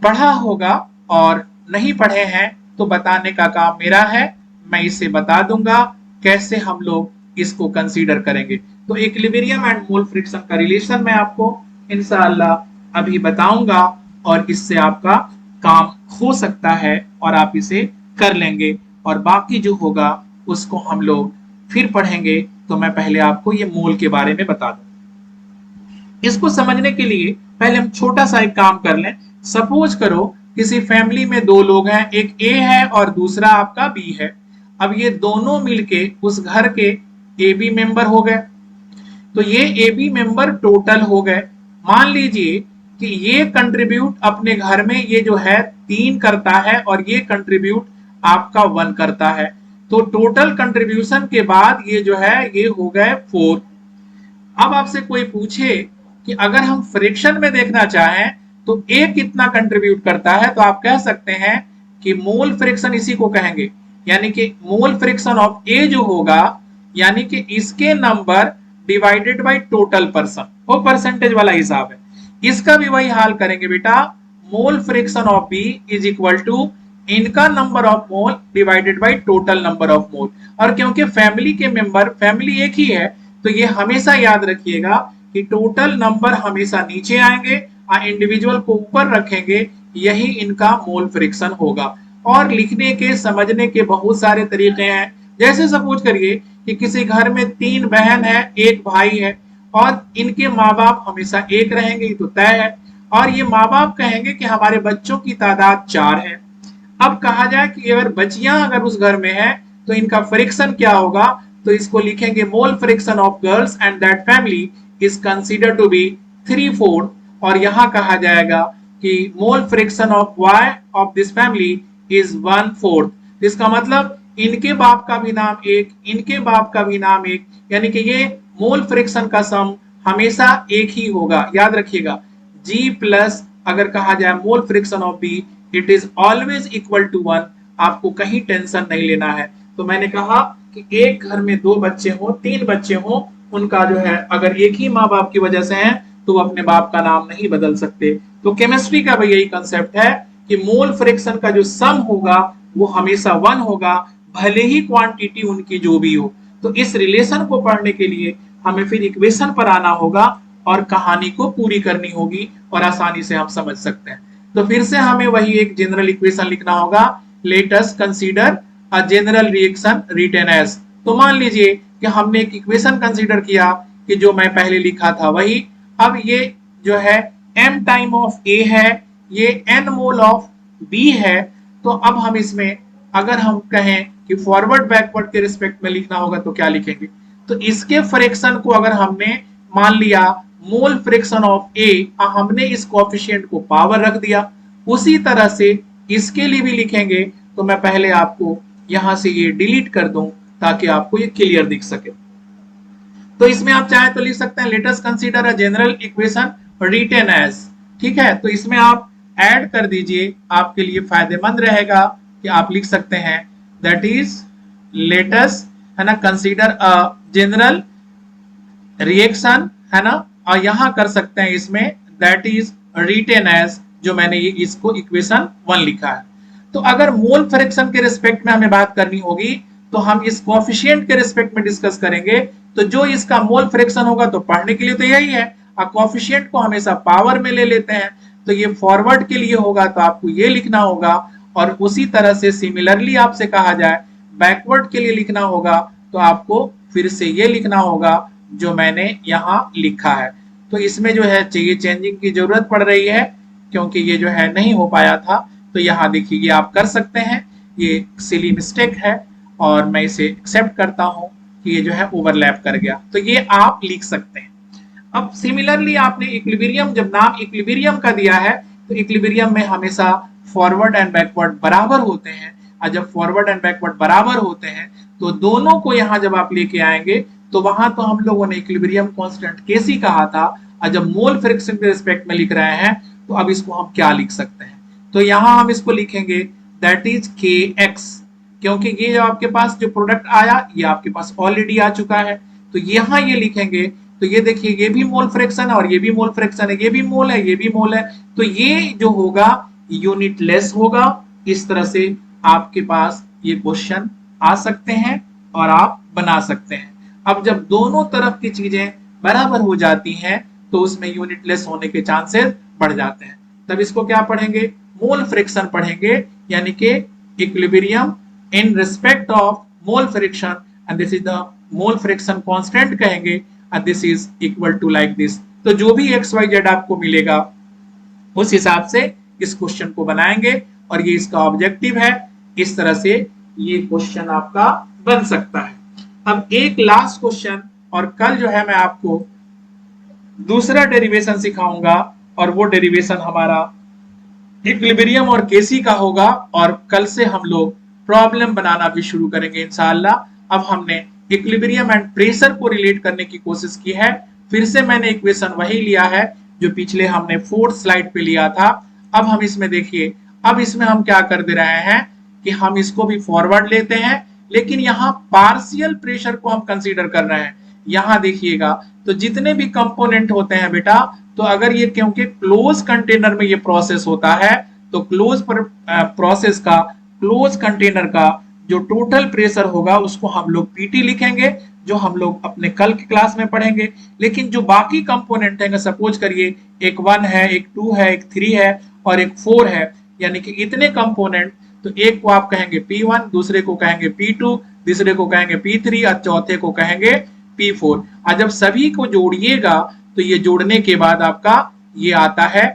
पढ़ा होगा, और नहीं पढ़े हैं तो बताने का काम मेरा है, मैं इसे बता दूंगा कैसे हम लोग इसको कंसीडर करेंगे। तो इक्विलिब्रियम एंड मोल फ्रिक्शन का रिलेशन मैं आपको इंशाअल्लाह अभी बताऊंगा, और इससे आपका काम हो सकता है और आप इसे कर लेंगे, और बाकी जो होगा उसको हम लोग फिर पढ़ेंगे। तो मैं पहले आपको ये मोल के बारे में बता दूं। इसको समझने के लिए पहले हम छोटा सा एक काम कर लें। सपोज करो किसी फैमिली में दो लोग हैं, एक ए है और दूसरा आपका बी है। अब ये दोनों मिलके उस घर के ए बी मेंबर हो गए, तो ये ए बी मेंबर टोटल हो गए। मान लीजिए कि ये कंट्रीब्यूट अपने घर में ये जो है 3 करता है, और ये कंट्रीब्यूट आपका 1 करता है, तो टोटल कंट्रीब्यूशन के बाद ये जो है ये हो गए 4। अब आपसे कोई पूछे कि अगर हम फ्रिक्शन में देखना चाहें तो A कितना कंट्रीब्यूट करता है, तो आप कह सकते हैं कि मोल फ्रिक्शन इसी को कहेंगे, यानी कि मोल फ्रिक्शन ऑफ A जो होगा, यानी कि इसके number divided by total person, वो परसेंटेज वाला हिसाब है। इसका भी वही हाल करेंगे बेटा, mole fraction of B is equal to इनका number of mole divided by total number of mole. और क्योंकि फैमिली के मेंबर फैमिली एक ही है, तो ये हमेशा याद रखिएगा कि टोटल नंबर हमेशा नीचे आएंगे और इंडिविजुअल को ऊपर रखेंगे, यही इनका मोल फ्रिक्शन होगा। और लिखने के समझने के बहुत सारे तरीके हैं। जैसे सपोज करिए कि किसी घर में 3 बहन है, 1 भाई है, और इनके माँ बाप हमेशा एक रहेंगे, ये तो तय है। और ये माँ बाप कहेंगे कि हमारे बच्चों की तादाद 4 है। अब कहा जाए कि अगर बच्चियां अगर उस घर में है तो इनका फ्रिक्शन क्या होगा, तो इसको लिखेंगे mole fraction of girls and that family is consider to be 3/4। और यहां कहा जाएगा कि mole fraction of boy of this family is 1/4। इसका मतलब इनके बाप का भी नाम एक, इनके बाप का भी नाम एक, यानी कि ये मोल फ्रिक्शन का सम हमेशा एक ही होगा। याद रखिएगा, G प्लस अगर कहा जाए mole fraction of B it is always equal to 1। आपको कहीं टेंशन नहीं लेना है। तो मैंने कहा कि एक घर में 2 बच्चे हो, 3 बच्चे हो, उनका जो है अगर एक ही माँ बाप की वजह से है तो वो अपने बाप का नाम नहीं बदल सकते। तो केमिस्ट्री का भी यही कंसेप्ट है कि मोल फ्रिक्शन का जो सम होगा वो हमेशा 1 होगा, भले ही क्वांटिटी उनकी जो भी हो। तो इस रिलेशन को पढ़ने के लिए हमें फिर इक्वेशन पर आना होगा और कहानी को पूरी करनी होगी और आसानी से हम समझ सकते हैं। तो फिर से हमें वही एक जनरल इक्वेशन लिखना होगा, let us consider a general reaction written as. तो मान लीजिए कि हमने एक इक्वेशन कंसीडर किया कि जो मैं पहले लिखा था वही। अब ये जो है m टाइम ऑफ A है, ये n मोल ऑफ B है। तो अब हम इसमें अगर हम कहें कि फॉरवर्ड बैकवर्ड के रिस्पेक्ट में लिखना होगा तो क्या लिखेंगे, तो इसके फ्रैक्शन को अगर हमने मान लिया मोल फ्रिक्शन ऑफ A, हमने इस कोएफिशिएंट को पावर रख दिया, उसी तरह से इसके लिए भी लिखेंगे। तो मैं पहले आपको यहां से ये डिलीट कर दूं ताकि आपको ये क्लियर दिख सके। तो इसमें आप चाहे तो लिख सकते हैं let us consider a general equation written as. ठीक है, तो इसमें आप ऐड कर दीजिए, आपके लिए फायदेमंद रहेगा कि आप लिख सकते हैं दैट इज लेट अस, है ना, कंसीडर अ जनरल रिएक्शन, है ना, और यहां कर सकते हैं इसमें दैट इज रिटेन एज, जो मैंने ये इसको इक्वेशन 1 लिखा है। तो अगर मोल फ्रैक्शन के रिस्पेक्ट में हमें बात करनी होगी तो हम इस कोएफिशिएंट के रिस्पेक्ट में डिस्कस करेंगे। तो जो इसका मोल फ्रैक्शन होगा तो पढ़ने के लिए तो यही है, कोएफिशिएंट को हमेशा पावर में ले लेते हैं। तो ये फॉरवर्ड के लिए होगा तो आपको ये लिखना होगा, और उसी तरह से सिमिलरली आपसे कहा जाए बैकवर्ड के लिए लिखना होगा तो आपको फिर से ये लिखना होगा जो मैंने यहाँ लिखा है। तो इसमें जो है ये चेंजिंग की जरूरत पड़ रही है क्योंकि ये जो है नहीं हो पाया था। तो यहाँ देखिए ये आप कर सकते हैं, ये सिली मिस्टेक है और मैं इसे एक्सेप्ट करता हूं कि ये जो है ओवरलैप कर गया। तो ये आप लिख सकते हैं। अब सिमिलरली आपने इक्विलिब्रियम, जब नाम इक्विलिब्रियम का दिया है तो इक्विलिब्रियम में हमेशा फॉरवर्ड एंड बैकवर्ड बराबर होते हैं, और जब फॉरवर्ड एंड बैकवर्ड बराबर होते हैं तो दोनों को यहाँ जब आप लेके आएंगे तो वहां तो हम लोगों ने इक्विलिब्रियम कांस्टेंट केसी कहा था, और जब मोल फ्रिक्शन के रिस्पेक्ट में लिख रहे हैं तो अब इसको हम क्या लिख सकते हैं, तो यहां हम इसको लिखेंगे दैट इज के एक्स, क्योंकि ये जो आपके पास जो प्रोडक्ट आया ये आपके पास ऑलरेडी आ चुका है। तो यहां ये लिखेंगे तो ये देखिए ये भी मोल फ्रैक्शन है और ये भी मोल फ्रैक्शन है, ये भी मोल है, ये भी मोल है। तो ये जो होगा यूनिट लेस होगा। इस तरह से आपके पास ये क्वेश्चन आ सकते हैं और आप बना सकते हैं। अब जब दोनों तरफ की चीजें बराबर हो जाती हैं तो उसमें यूनिटलेस होने के चांसेस बढ़ जाते हैं। तब इसको क्या पढ़ेंगे, मोल फ्रिक्शन पढ़ेंगे, यानी कि equilibrium in respect of mole fraction, and this is the mole fraction constant कहेंगे, and this is equal to like this. तो जो भी एक्स वाई जेड आपको मिलेगा उस हिसाब से इस क्वेश्चन को बनाएंगे और ये इसका ऑब्जेक्टिव है। इस तरह से ये क्वेश्चन आपका बन सकता है। अब एक लास्ट क्वेश्चन, और कल जो है मैं आपको दूसरा डेरिवेशन सिखाऊंगा और वो डेरिवेशन हमारा इक्विलिब्रियम और केसी का होगा, और कल से हम लोग प्रॉब्लम बनाना भी शुरू करेंगे इंशाअल्लाह। अब हमने इक्विलिब्रियम एंड प्रेशर को रिलेट करने की कोशिश की है। फिर से मैंने इक्वेशन वही लिया है जो पिछले हमने 4th स्लाइड पे लिया था। अब हम इसमें देखिए, अब इसमें हम क्या कर दे रहे हैं कि हम इसको भी फॉरवर्ड लेते हैं, लेकिन यहाँ पार्शियल प्रेशर को हम कंसीडर कर रहे हैं। यहाँ देखिएगा, तो जितने भी कंपोनेंट होते हैं बेटा, तो अगर ये क्योंकि क्लोज कंटेनर में ये प्रोसेस होता है, तो क्लोज प्रोसेस का, क्लोज कंटेनर का जो टोटल प्रेशर होगा उसको हम लोग पीटी लिखेंगे, जो हम लोग अपने कल की क्लास में पढ़ेंगे। लेकिन जो बाकी कंपोनेंट है, सपोज करिए एक 1 है, एक 2 है, एक 3 है और एक 4 है, यानी कि इतने कंपोनेंट, तो एक को आप कहेंगे P1, दूसरे को कहेंगे P2, तीसरे को कहेंगे P3 और चौथे को कहेंगे P4। और जब सभी को जोड़िएगा तो ये जोड़ने के बाद आपका ये आता है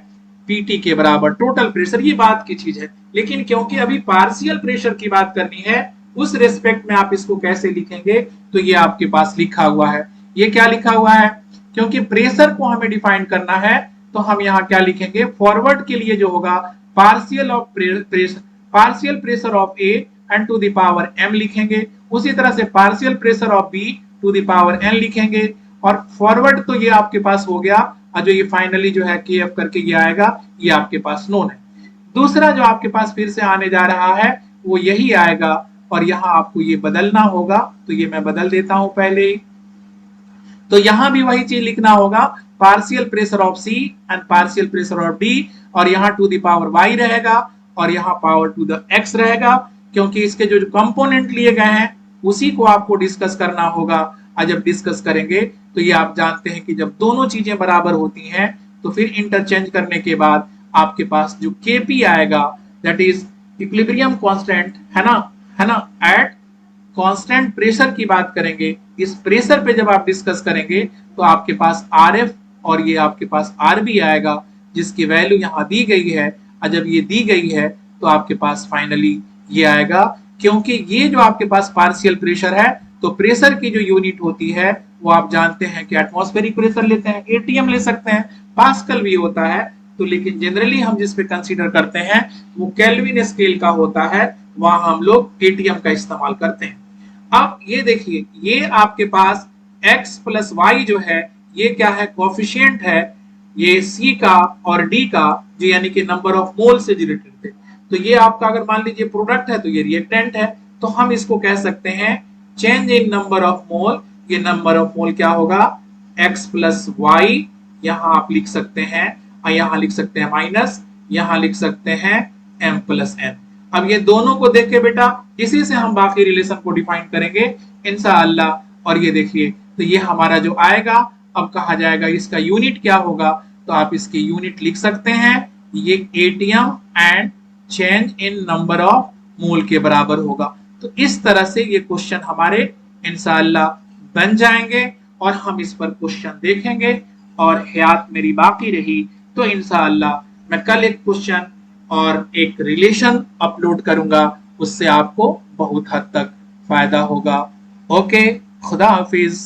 पीटी के बराबर टोटल प्रेशर। ये बात की चीज है, लेकिन क्योंकि अभी पार्शियल प्रेशर की बात करनी है, उस रेस्पेक्ट में आप इसको कैसे लिखेंगे, तो ये आपके पास लिखा हुआ है। ये क्या लिखा हुआ है, क्योंकि प्रेशर को हमें डिफाइन करना है, तो हम यहाँ क्या लिखेंगे, फॉरवर्ड के लिए जो होगा partial of pressure, partial pressure of A and to the power m लिखेंगे। उसी तरह से partial pressure of b to the power n लिखेंगे। और फॉरवर्ड तो ये आपके पास हो गया, और जो ये फाइनली जो है kf करके ये आएगा, ये आपके पास नोन है। दूसरा जो आपके पास फिर से आने जा रहा है वो यही आएगा, और यहाँ आपको ये बदलना होगा, तो ये मैं बदल देता हूं पहले ही। तो यहां भी वही चीज लिखना होगा, partial pressure of C and partial pressure of D, और यहाँ टू द पावर y रहेगा और यहाँ पावर टू द x रहेगा, क्योंकि इसके जो कंपोनेंट लिए गए हैं उसी को आपको डिस्कस करना होगा। और जब डिस्कस करेंगे तो ये आप जानते हैं कि जब दोनों चीजें बराबर होती हैं तो फिर इंटरचेंज करने के बाद आपके पास जो Kp आएगा, दैट इज इक्विलिब्रियम कांस्टेंट, है ना, एट कांस्टेंट प्रेशर की बात करेंगे। इस प्रेशर पे जब आप डिस्कस करेंगे तो आपके पास Rf और ये आपके पास Rb आएगा, जिसकी वैल्यू यहाँ दी गई है। और जब ये दी गई है तो आपके पास फाइनली ये आएगा, क्योंकि ये जो आपके पास पार्शियल प्रेशर है, तो प्रेशर की जो यूनिट होती है वो आप जानते हैं कि एटमॉस्फेरिक प्रेशर लेते हैं, एटीएम ले सकते हैं, पास्कल भी होता है, तो लेकिन जनरली हम जिस पे कंसीडर करते हैं वो केल्विन स्केल का होता है, वहां हम लोग एटीएम का इस्तेमाल करते हैं। अब ये देखिए, ये आपके पास x प्लस वाई जो है, ये क्या है, कोफिशिएंट है, ये C का और D का, जो यानी कि नंबर ऑफ मोल से रिलेटेड थे। तो ये आपका अगर मान लीजिए प्रोडक्ट है तो ये रिएक्टेंट है, तो हम इसको कह सकते हैं चेंज इन नंबर ऑफ मोल। ये नंबर ऑफ मोल क्या होगा, x प्लस वाई, यहाँ आप लिख सकते हैं, और यहाँ लिख सकते हैं माइनस, यहाँ लिख सकते हैं m प्लस n। अब ये दोनों को देख के बेटा इसी से हम बाकी रिलेशन को डिफाइन करेंगे इंशाअल्लाह। और ये देखिए, तो ये हमारा जो आएगा, अब कहा जाएगा इसका यूनिट क्या होगा, तो आप इसकी यूनिट लिख सकते हैं, ये ATM and change in number of मोल के बराबर होगा। तो इस तरह से ये क्वेश्चन हमारे इंशाअल्लाह बन जाएंगे और हम इस पर क्वेश्चन देखेंगे। और हयात मेरी बाकी रही तो इंशाअल्लाह मैं कल एक क्वेश्चन और एक रिलेशन अपलोड करूंगा, उससे आपको बहुत हद तक फायदा होगा। ओके, खुदा हाफिज।